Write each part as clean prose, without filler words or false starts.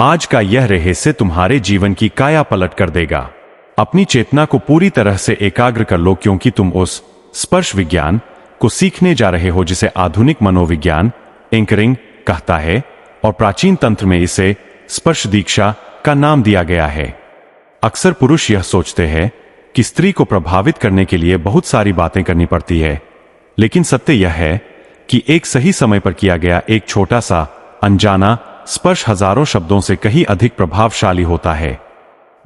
आज का यह रहस्य तुम्हारे जीवन की काया पलट कर देगा। अपनी चेतना को पूरी तरह से एकाग्र कर लो, क्योंकि तुम उस स्पर्श विज्ञान को सीखने जा रहे हो जिसे आधुनिक मनोविज्ञान एंकरिंग कहता है, और प्राचीन तंत्र में इसे स्पर्श दीक्षा का नाम दिया गया है। अक्सर पुरुष यह सोचते हैं कि स्त्री को प्रभावित करने के लिए बहुत सारी बातें करनी पड़ती है, लेकिन सत्य यह है कि एक सही समय पर किया गया एक छोटा सा अनजाना स्पर्श हजारों शब्दों से कहीं अधिक प्रभावशाली होता है।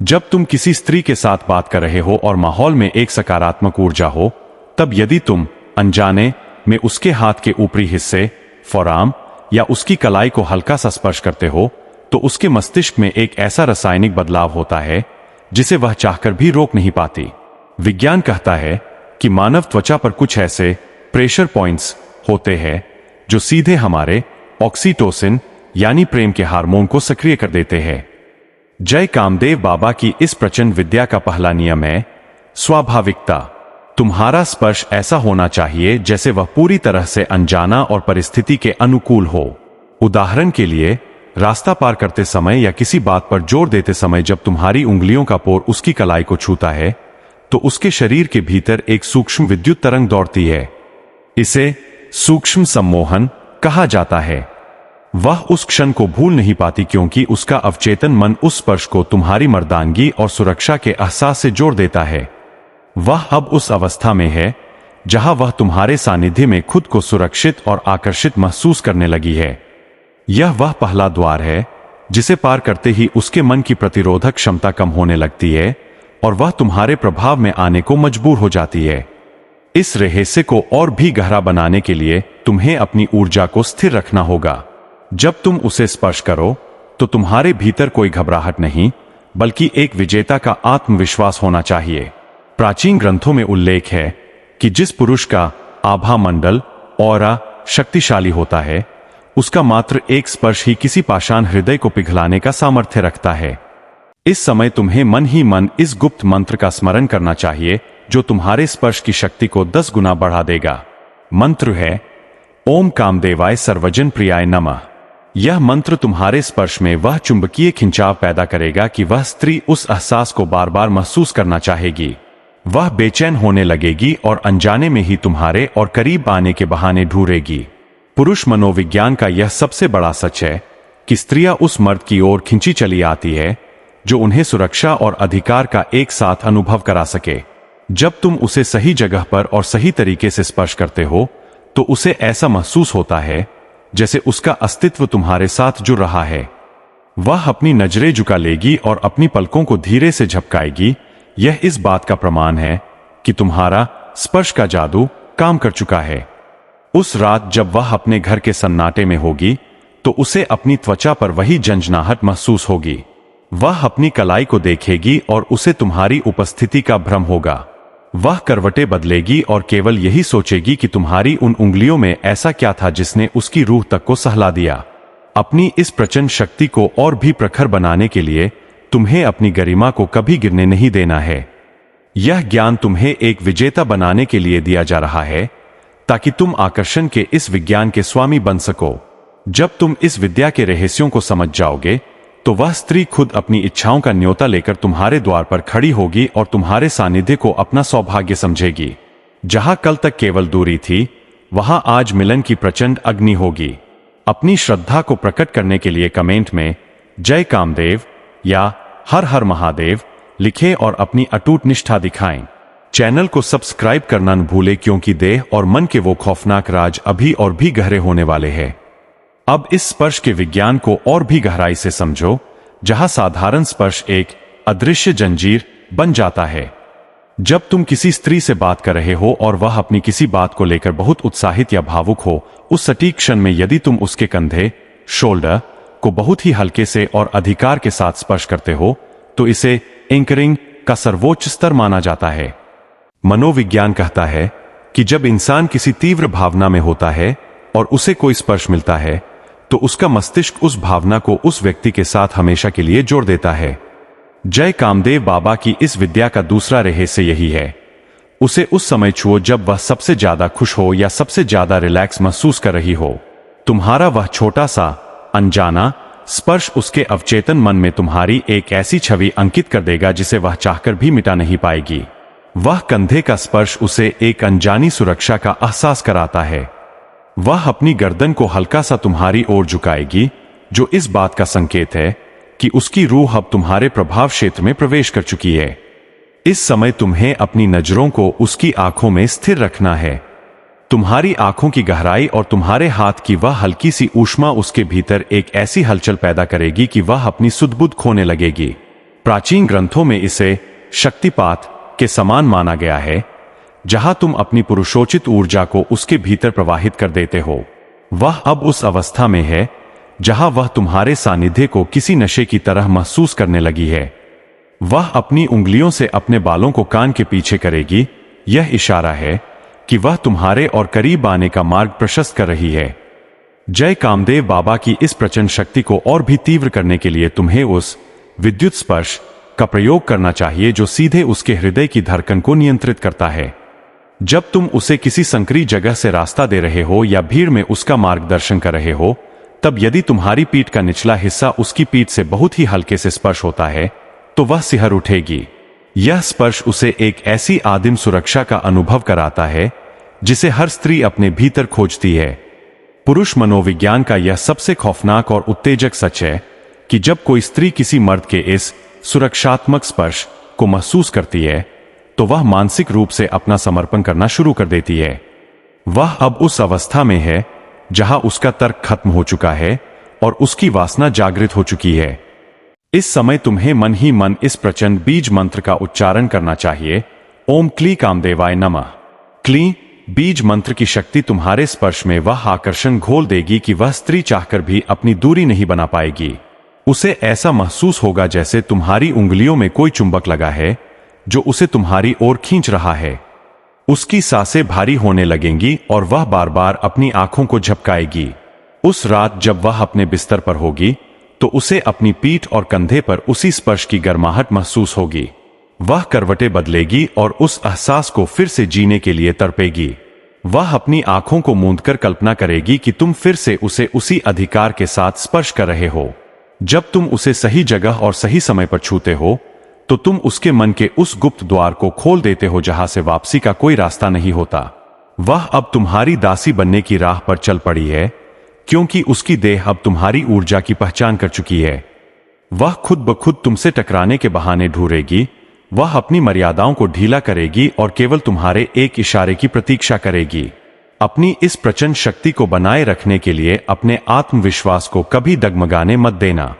जब तुम किसी स्त्री के साथ बात कर रहे हो और माहौल में एक सकारात्मक ऊर्जा हो, तब यदि तुम अनजाने में उसके हाथ के ऊपरी हिस्से, फोरआर्म या उसकी कलाई को हल्का सा स्पर्श करते हो, तो उसके मस्तिष्क में एक ऐसा रासायनिक बदलाव होता है जिसे वह चाहकर भी रोक नहीं पाती। विज्ञान कहता है कि मानव त्वचा पर कुछ ऐसे प्रेशर पॉइंट्स होते हैं जो सीधे हमारे ऑक्सीटोसिन यानी प्रेम के हार्मोन को सक्रिय कर देते हैं। जय कामदेव बाबा की इस प्रचंड विद्या का पहला नियम है स्वाभाविकता। तुम्हारा स्पर्श ऐसा होना चाहिए जैसे वह पूरी तरह से अनजाना और परिस्थिति के अनुकूल हो। उदाहरण के लिए, रास्ता पार करते समय या किसी बात पर जोर देते समय जब तुम्हारी उंगलियों का पोर उसकी कलाई को छूता है, तो उसके शरीर के भीतर एक सूक्ष्म विद्युत तरंग दौड़ती है। इसे सूक्ष्म सम्मोहन कहा जाता है। वह उस क्षण को भूल नहीं पाती, क्योंकि उसका अवचेतन मन उस स्पर्श को तुम्हारी मर्दानगी और सुरक्षा के एहसास से जोड़ देता है। वह अब उस अवस्था में है जहां वह तुम्हारे सानिध्य में खुद को सुरक्षित और आकर्षित महसूस करने लगी है। यह वह पहला द्वार है जिसे पार करते ही उसके मन की प्रतिरोधक क्षमता कम होने लगती है और वह तुम्हारे प्रभाव में आने को मजबूर हो जाती है। इस रहस्य को और भी गहरा बनाने के लिए तुम्हें अपनी ऊर्जा को स्थिर रखना होगा। जब तुम उसे स्पर्श करो तो तुम्हारे भीतर कोई घबराहट नहीं, बल्कि एक विजेता का आत्मविश्वास होना चाहिए। प्राचीन ग्रंथों में उल्लेख है कि जिस पुरुष का आभा मंडल ऑरा शक्तिशाली होता है, उसका मात्र एक स्पर्श ही किसी पाषाण हृदय को पिघलाने का सामर्थ्य रखता है। इस समय तुम्हें मन ही मन इस गुप्त मंत्र का स्मरण करना चाहिए जो तुम्हारे स्पर्श की शक्ति को 10 गुना बढ़ा देगा। मंत्र है ओम कामदेवाय सर्वजन प्रियाय नमः। यह मंत्र तुम्हारे स्पर्श में वह चुंबकीय खिंचाव पैदा करेगा कि वह स्त्री उस एहसास को बार बार महसूस करना चाहेगी। वह बेचैन होने लगेगी और अनजाने में ही तुम्हारे और करीब आने के बहाने ढूंढेगी। पुरुष मनोविज्ञान का यह सबसे बड़ा सच है कि स्त्रियां उस मर्द की ओर खिंची चली आती है जो उन्हें सुरक्षा और अधिकार का एक साथ अनुभव करा सके। जब तुम उसे सही जगह पर और सही तरीके से स्पर्श करते हो, तो उसे ऐसा महसूस होता है जैसे उसका अस्तित्व तुम्हारे साथ जुड़ रहा है। वह अपनी नजरें झुका लेगी और अपनी पलकों को धीरे से झपकाएगी। यह इस बात का प्रमाण है कि तुम्हारा स्पर्श का जादू काम कर चुका है। उस रात जब वह अपने घर के सन्नाटे में होगी, तो उसे अपनी त्वचा पर वही झंझनाहट महसूस होगी। वह अपनी कलाई को देखेगी और उसे तुम्हारी उपस्थिति का भ्रम होगा। वह करवटें बदलेगी और केवल यही सोचेगी कि तुम्हारी उन उंगलियों में ऐसा क्या था जिसने उसकी रूह तक को सहला दिया। अपनी इस प्रचंड शक्ति को और भी प्रखर बनाने के लिए तुम्हें अपनी गरिमा को कभी गिरने नहीं देना है। यह ज्ञान तुम्हें एक विजेता बनाने के लिए दिया जा रहा है, ताकि तुम आकर्षण के इस विज्ञान के स्वामी बन सको। जब तुम इस विद्या के रहस्यों को समझ जाओगे, तो वह स्त्री खुद अपनी इच्छाओं का न्योता लेकर तुम्हारे द्वार पर खड़ी होगी और तुम्हारे सानिध्य को अपना सौभाग्य समझेगी। जहां कल तक केवल दूरी थी, वहां आज मिलन की प्रचंड अग्नि होगी। अपनी श्रद्धा को प्रकट करने के लिए कमेंट में जय कामदेव या हर हर महादेव लिखें और अपनी अटूट निष्ठा दिखाएं। चैनल को सब्सक्राइब करना न भूलें, क्योंकि देह और मन के वो खौफनाक राज अभी और भी गहरे होने वाले हैं। अब इस स्पर्श के विज्ञान को और भी गहराई से समझो, जहां साधारण स्पर्श एक अदृश्य जंजीर बन जाता है। जब तुम किसी स्त्री से बात कर रहे हो और वह अपनी किसी बात को लेकर बहुत उत्साहित या भावुक हो, उस सटीक क्षण में यदि तुम उसके कंधे शोल्डर को बहुत ही हल्के से और अधिकार के साथ स्पर्श करते हो, तो इसे एंकरिंग का सर्वोच्च स्तर माना जाता है। मनोविज्ञान कहता है कि जब इंसान किसी तीव्र भावना में होता है और उसे कोई स्पर्श मिलता है, तो उसका मस्तिष्क उस भावना को उस व्यक्ति के साथ हमेशा के लिए जोड़ देता है। जय कामदेव बाबा की इस विद्या का दूसरा रहस्य यही है। उसे उस समय छुओ जब वह सबसे ज्यादा खुश हो या सबसे ज्यादा रिलैक्स महसूस कर रही हो। तुम्हारा वह छोटा सा अनजाना स्पर्श उसके अवचेतन मन में तुम्हारी एक ऐसी छवि अंकित कर देगा जिसे वह चाहकर भी मिटा नहीं पाएगी। वह कंधे का स्पर्श उसे एक अनजानी सुरक्षा का एहसास कराता है। वह अपनी गर्दन को हल्का सा तुम्हारी ओर झुकाएगी, जो इस बात का संकेत है कि उसकी रूह अब तुम्हारे प्रभाव क्षेत्र में प्रवेश कर चुकी है। इस समय तुम्हें अपनी नजरों को उसकी आंखों में स्थिर रखना है। तुम्हारी आंखों की गहराई और तुम्हारे हाथ की वह हल्की सी ऊष्मा उसके भीतर एक ऐसी हलचल पैदा करेगी कि वह अपनी सुध-बुध खोने लगेगी। प्राचीन ग्रंथों में इसे शक्तिपात के समान माना गया है, जहां तुम अपनी पुरुषोचित ऊर्जा को उसके भीतर प्रवाहित कर देते हो। वह अब उस अवस्था में है जहां वह तुम्हारे सानिध्य को किसी नशे की तरह महसूस करने लगी है। वह अपनी उंगलियों से अपने बालों को कान के पीछे करेगी। यह इशारा है कि वह तुम्हारे और करीब आने का मार्ग प्रशस्त कर रही है। जय कामदेव बाबा की इस प्रचंड शक्ति को और भी तीव्र करने के लिए तुम्हें उस विद्युत स्पर्श का प्रयोग करना चाहिए जो सीधे उसके हृदय की धड़कन को नियंत्रित करता है। जब तुम उसे किसी संकरी जगह से रास्ता दे रहे हो या भीड़ में उसका मार्गदर्शन कर रहे हो, तब यदि तुम्हारी पीठ का निचला हिस्सा उसकी पीठ से बहुत ही हल्के से स्पर्श होता है तो वह सिहर उठेगी। यह स्पर्श उसे एक ऐसी आदिम सुरक्षा का अनुभव कराता है जिसे हर स्त्री अपने भीतर खोजती है। पुरुष मनोविज्ञान का यह सबसे खौफनाक और उत्तेजक सच है कि जब कोई स्त्री किसी मर्द के इस सुरक्षात्मक स्पर्श को महसूस करती है तो वह मानसिक रूप से अपना समर्पण करना शुरू कर देती है। वह अब उस अवस्था में है जहां उसका तर्क खत्म हो चुका है और उसकी वासना जागृत हो चुकी है। इस समय तुम्हें मन ही मन इस प्रचंड बीज मंत्र का उच्चारण करना चाहिए। ओम क्ली कामदेवाय नमः। क्ली बीज मंत्र की शक्ति तुम्हारे स्पर्श में वह आकर्षण घोल देगी कि वह स्त्री चाहकर भी अपनी दूरी नहीं बना पाएगी। उसे ऐसा महसूस होगा जैसे तुम्हारी उंगलियों में कोई चुंबक लगा है जो उसे तुम्हारी ओर खींच रहा है। उसकी सांसें भारी होने लगेंगी और वह बार बार अपनी आंखों को झपकाएगी। उस रात जब वह अपने बिस्तर पर होगी तो उसे अपनी पीठ और कंधे पर उसी स्पर्श की गर्माहट महसूस होगी। वह करवटें बदलेगी और उस एहसास को फिर से जीने के लिए तड़पेगी। वह अपनी आंखों को मूंदकर कल्पना करेगी कि तुम फिर से उसे उसी अधिकार के साथ स्पर्श कर रहे हो। जब तुम उसे सही जगह और सही समय पर छूते हो तो तुम उसके मन के उस गुप्त द्वार को खोल देते हो जहां से वापसी का कोई रास्ता नहीं होता। वह अब तुम्हारी दासी बनने की राह पर चल पड़ी है, क्योंकि उसकी देह अब तुम्हारी ऊर्जा की पहचान कर चुकी है। वह खुद ब खुद तुमसे टकराने के बहाने ढूंढेगी। वह अपनी मर्यादाओं को ढीला करेगी और केवल तुम्हारे एक इशारे की प्रतीक्षा करेगी। अपनी इस प्रचंड शक्ति को बनाए रखने के लिए अपने आत्मविश्वास को कभी डगमगाने मत देना।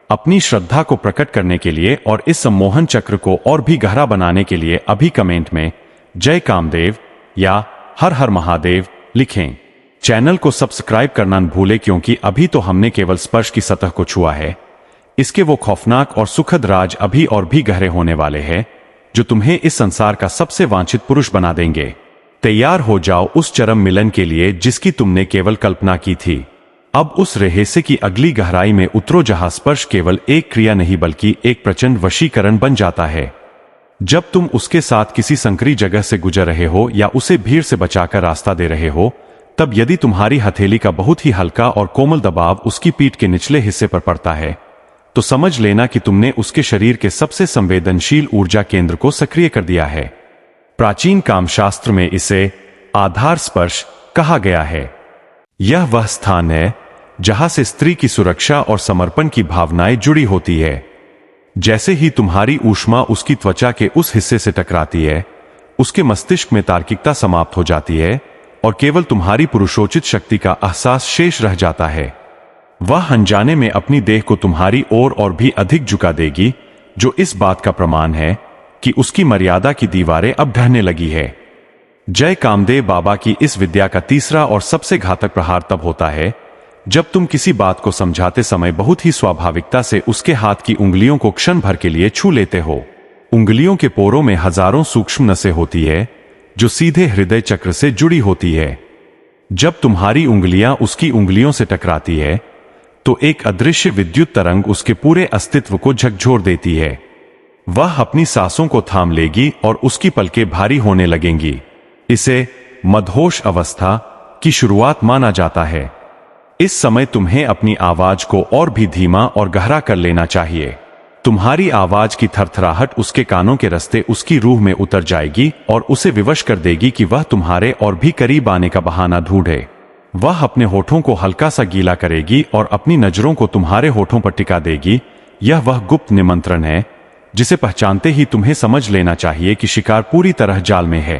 अपनी श्रद्धा को प्रकट करने के लिए और इस सम्मोहन चक्र को और भी गहरा बनाने के लिए अभी कमेंट में जय कामदेव या हर हर महादेव लिखें। चैनल को सब्सक्राइब करना न भूलें, क्योंकि अभी तो हमने केवल स्पर्श की सतह को छुआ है। इसके वो खौफनाक और सुखद राज अभी और भी गहरे होने वाले हैं जो तुम्हें इस संसार का सबसे वांछित पुरुष बना देंगे। तैयार हो जाओ उस चरम मिलन के लिए जिसकी तुमने केवल कल्पना की थी। अब उस रहस्य की अगली गहराई में उतरो जहां स्पर्श केवल एक क्रिया नहीं बल्कि एक प्रचंड वशीकरण बन जाता है। जब तुम उसके साथ किसी संकरी जगह से गुजर रहे हो या उसे भीड़ से बचाकर रास्ता दे रहे हो, तब यदि तुम्हारी हथेली का बहुत ही हल्का और कोमल दबाव उसकी पीठ के निचले हिस्से पर पड़ता है तो समझ लेना कि तुमने उसके शरीर के सबसे संवेदनशील ऊर्जा केंद्र को सक्रिय कर दिया है। प्राचीन कामशास्त्र में इसे आधार स्पर्श कहा गया है। यह वह स्थान है जहां से स्त्री की सुरक्षा और समर्पण की भावनाएं जुड़ी होती है। जैसे ही तुम्हारी ऊष्मा उसकी त्वचा के उस हिस्से से टकराती है, उसके मस्तिष्क में तार्किकता समाप्त हो जाती है और केवल तुम्हारी पुरुषोचित शक्ति का एहसास शेष रह जाता है। वह अनजाने में अपनी देह को तुम्हारी ओर और भी अधिक झुका देगी, जो इस बात का प्रमाण है कि उसकी मर्यादा की दीवारें अब ढहने लगी है। जय कामदेव बाबा की इस विद्या का तीसरा और सबसे घातक प्रहार तब होता है जब तुम किसी बात को समझाते समय बहुत ही स्वाभाविकता से उसके हाथ की उंगलियों को क्षण भर के लिए छू लेते हो। उंगलियों के पोरों में हजारों सूक्ष्म नसें होती है जो सीधे हृदय चक्र से जुड़ी होती है। जब तुम्हारी उंगलियां उसकी उंगलियों से टकराती है तो एक अदृश्य विद्युत तरंग उसके पूरे अस्तित्व को झकझोर देती है। वह अपनी सांसों को थाम लेगी और उसकी पलकें भारी होने लगेंगी। इसे मदहोश अवस्था की शुरुआत माना जाता है। इस समय तुम्हें अपनी आवाज को और भी धीमा और गहरा कर लेना चाहिए। तुम्हारी आवाज की थरथराहट उसके कानों के रास्ते उसकी रूह में उतर जाएगी और उसे विवश कर देगी कि वह तुम्हारे और भी करीब आने का बहाना ढूंढे। वह अपने होठों को हल्का सा गीला करेगी और अपनी नजरों को तुम्हारे होठों पर टिका देगी। यह वह गुप्त निमंत्रण है जिसे पहचानते ही तुम्हें समझ लेना चाहिए कि शिकार पूरी तरह जाल में है।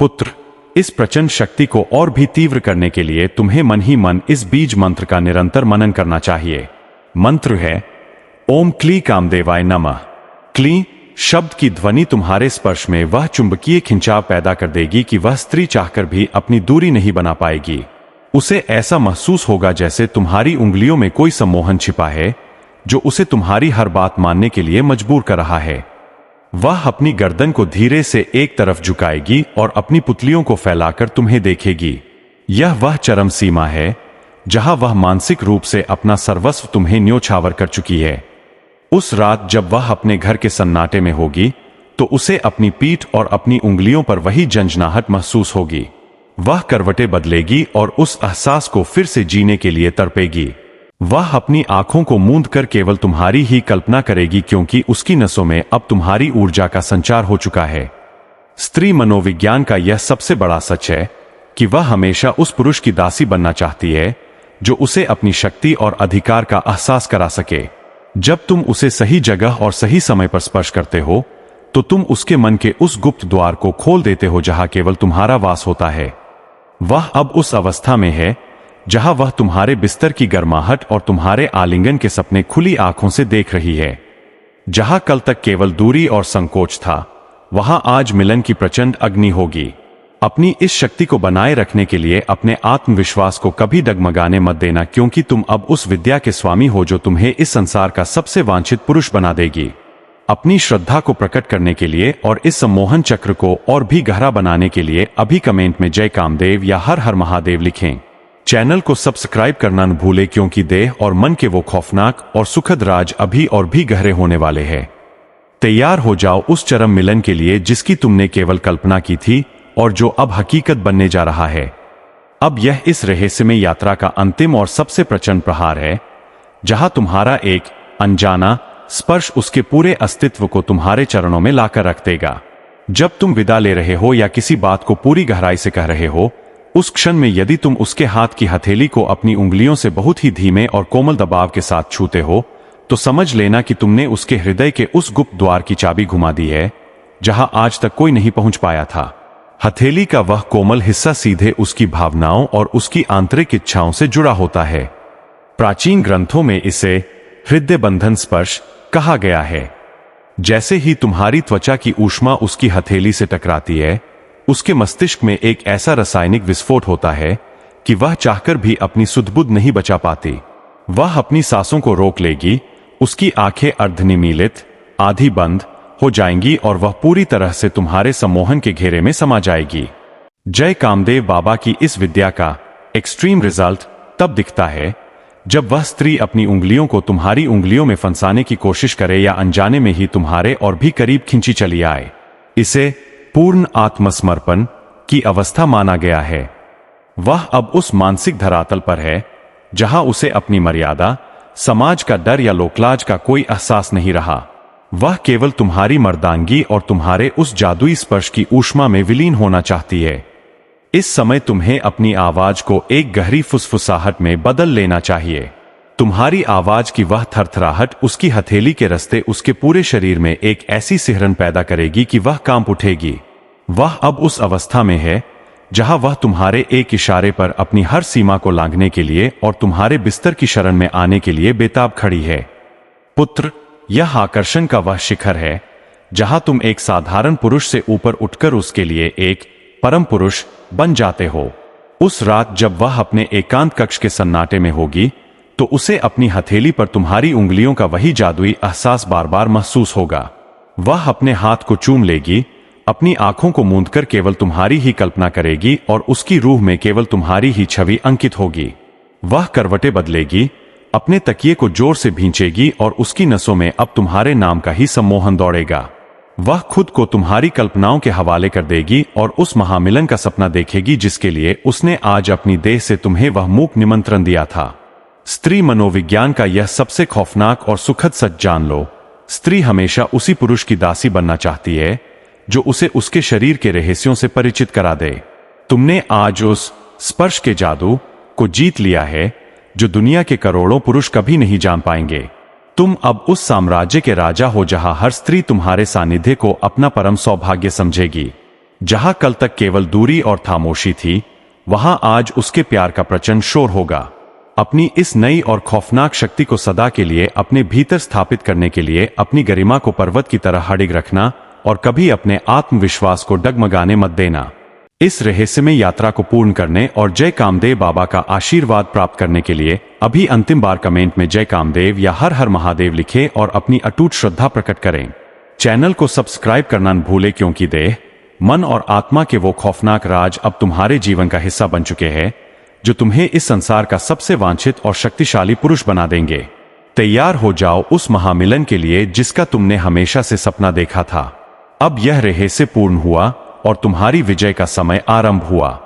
पुत्र, इस प्रचंड शक्ति को और भी तीव्र करने के लिए तुम्हें मन ही मन इस बीज मंत्र का निरंतर मनन करना चाहिए। मंत्र है ओम क्ली कामदेवाय नमः। क्ली शब्द की ध्वनि तुम्हारे स्पर्श में वह चुंबकीय खिंचाव पैदा कर देगी कि वह स्त्री चाहकर भी अपनी दूरी नहीं बना पाएगी। उसे ऐसा महसूस होगा जैसे तुम्हारी उंगलियों में कोई सम्मोहन छिपा है जो उसे तुम्हारी हर बात मानने के लिए मजबूर कर रहा है। वह अपनी गर्दन को धीरे से एक तरफ झुकाएगी और अपनी पुतलियों को फैलाकर तुम्हें देखेगी। यह वह चरम सीमा है जहां वह मानसिक रूप से अपना सर्वस्व तुम्हें न्योछावर कर चुकी है। उस रात जब वह अपने घर के सन्नाटे में होगी तो उसे अपनी पीठ और अपनी उंगलियों पर वही झंझनाहट महसूस होगी। वह करवटें बदलेगी और उस एहसास को फिर से जीने के लिए तड़पेगी। वह अपनी आंखों को मूंद कर केवल तुम्हारी ही कल्पना करेगी क्योंकि उसकी नसों में अब तुम्हारी ऊर्जा का संचार हो चुका है। स्त्री मनोविज्ञान का यह सबसे बड़ा सच है कि वह हमेशा उस पुरुष की दासी बनना चाहती है जो उसे अपनी शक्ति और अधिकार का एहसास करा सके। जब तुम उसे सही जगह और सही समय पर स्पर्श करते हो तो तुम उसके मन के उस गुप्त द्वार को खोल देते हो जहां केवल तुम्हारा वास होता है। वह अब उस अवस्था में है जहां वह तुम्हारे बिस्तर की गर्माहट और तुम्हारे आलिंगन के सपने खुली आंखों से देख रही है। जहां कल तक केवल दूरी और संकोच था, वहां आज मिलन की प्रचंड अग्नि होगी। अपनी इस शक्ति को बनाए रखने के लिए अपने आत्मविश्वास को कभी डगमगाने मत देना, क्योंकि तुम अब उस विद्या के स्वामी हो जो तुम्हें इस संसार का सबसे वांछित पुरुष बना देगी। अपनी श्रद्धा को प्रकट करने के लिए और इस सम्मोहन चक्र को और भी गहरा बनाने के लिए अभी कमेंट में जय कामदेव या हर हर महादेव लिखें। चैनल को सब्सक्राइब करना न भूलें, क्योंकि देह और मन के वो खौफनाक और सुखद राज अभी और भी गहरे होने वाले हैं। तैयार हो जाओ उस चरम मिलन के लिए जिसकी तुमने केवल कल्पना की थी और जो अब हकीकत बनने जा रहा है। अब यह इस रहस्यमय यात्रा का अंतिम और सबसे प्रचंड प्रहार है जहां तुम्हारा एक अनजाना स्पर्श उसके पूरे अस्तित्व को तुम्हारे चरणों में लाकर रख देगा। जब तुम विदा ले रहे हो या किसी बात को पूरी गहराई से कह रहे हो, उस क्षण में यदि तुम उसके हाथ की हथेली को अपनी उंगलियों से बहुत ही धीमे और कोमल दबाव के साथ छूते हो तो समझ लेना कि तुमने उसके हृदय के उस गुप्त द्वार की चाबी घुमा दी है जहां आज तक कोई नहीं पहुंच पाया था। हथेली का वह कोमल हिस्सा सीधे उसकी भावनाओं और उसकी आंतरिक इच्छाओं से जुड़ा होता है। प्राचीन ग्रंथों में इसे हृदय बंधन स्पर्श कहा गया है। जैसे ही तुम्हारी त्वचा की ऊष्मा उसकी हथेली से टकराती है, उसके मस्तिष्क में एक ऐसा रासायनिक विस्फोट होता है कि वह चाहकर भी अपनी सुध-बुध नहीं बचा पाती। वह अपनी सांसों को रोक लेगी, उसकी आंखें अर्धनिमीलित, आधी बंद हो जाएंगी और वह पूरी तरह से तुम्हारे सम्मोहन के घेरे में समा जाएगी। जय कामदेव बाबा की इस विद्या का एक्सट्रीम रिजल्ट तब दिखता है जब वह स्त्री अपनी उंगलियों को तुम्हारी उंगलियों में फंसाने की कोशिश करे या अनजाने में ही तुम्हारे और भी करीब खिंची चली आए। इसे पूर्ण आत्मसमर्पण की अवस्था माना गया है। वह अब उस मानसिक धरातल पर है जहां उसे अपनी मर्यादा, समाज का डर या लोकलाज का कोई एहसास नहीं रहा। वह केवल तुम्हारी मर्दांगी और तुम्हारे उस जादुई स्पर्श की ऊष्मा में विलीन होना चाहती है। इस समय तुम्हें अपनी आवाज को एक गहरी फुसफुसाहट में बदल लेना चाहिए। तुम्हारी आवाज की वह थरथराहट उसकी हथेली के रास्ते उसके पूरे शरीर में एक ऐसी सिहरन पैदा करेगी कि वह कांप उठेगी। वह अब उस अवस्था में है जहां वह तुम्हारे एक इशारे पर अपनी हर सीमा को लांघने के लिए और तुम्हारे बिस्तर की शरण में आने के लिए बेताब खड़ी है। पुत्र, यह आकर्षण का वह शिखर है जहां तुम एक साधारण पुरुष से ऊपर उठकर उसके लिए एक परम पुरुष बन जाते हो। उस रात जब वह अपने एकांत कक्ष के सन्नाटे में होगी तो उसे अपनी हथेली पर तुम्हारी उंगलियों का वही जादुई एहसास बार बार महसूस होगा। वह अपने हाथ को चूम लेगी, अपनी आंखों को मूंदकर केवल तुम्हारी ही कल्पना करेगी और उसकी रूह में केवल तुम्हारी ही छवि अंकित होगी। वह करवटें बदलेगी, अपने तकिए को जोर से भींचेगी और उसकी नसों में अब तुम्हारे नाम का ही सम्मोहन दौड़ेगा। वह खुद को तुम्हारी कल्पनाओं के हवाले कर देगी और उस महामिलन का सपना देखेगी जिसके लिए उसने आज अपनी देह से तुम्हें वह मूक निमंत्रण दिया था। स्त्री मनोविज्ञान का यह सबसे खौफनाक और सुखद सच जान लो, स्त्री हमेशा उसी पुरुष की दासी बनना चाहती है जो उसे उसके शरीर के रहस्यों से परिचित करा दे। तुमने आज उस स्पर्श के जादू को जीत लिया है जो दुनिया के करोड़ों पुरुष कभी नहीं जान पाएंगे। तुम अब उस साम्राज्य के राजा हो जहां हर स्त्री तुम्हारे सानिध्य को अपना परम सौभाग्य समझेगी। जहां कल तक केवल दूरी और खामोशी थी, वहां आज उसके प्यार का प्रचंड शोर होगा। अपनी इस नई और खौफनाक शक्ति को सदा के लिए अपने भीतर स्थापित करने के लिए अपनी गरिमा को पर्वत की तरह अडिग रखना और कभी अपने आत्मविश्वास को डगमगाने मत देना। इस रहस्यमय यात्रा को पूर्ण करने और जय कामदेव बाबा का आशीर्वाद प्राप्त करने के लिए अभी अंतिम बार कमेंट में जय कामदेव या हर हर महादेव लिखें और अपनी अटूट श्रद्धा प्रकट करें। चैनल को सब्सक्राइब करना न भूलें, क्योंकि देह, मन और आत्मा के वो खौफनाक राज अब तुम्हारे जीवन का हिस्सा बन चुके हैं जो तुम्हें इस संसार का सबसे वांछित और शक्तिशाली पुरुष बना देंगे। तैयार हो जाओ उस महामिलन के लिए जिसका तुमने हमेशा से सपना देखा था। अब यह रहस्य पूर्ण हुआ और तुम्हारी विजय का समय आरंभ हुआ।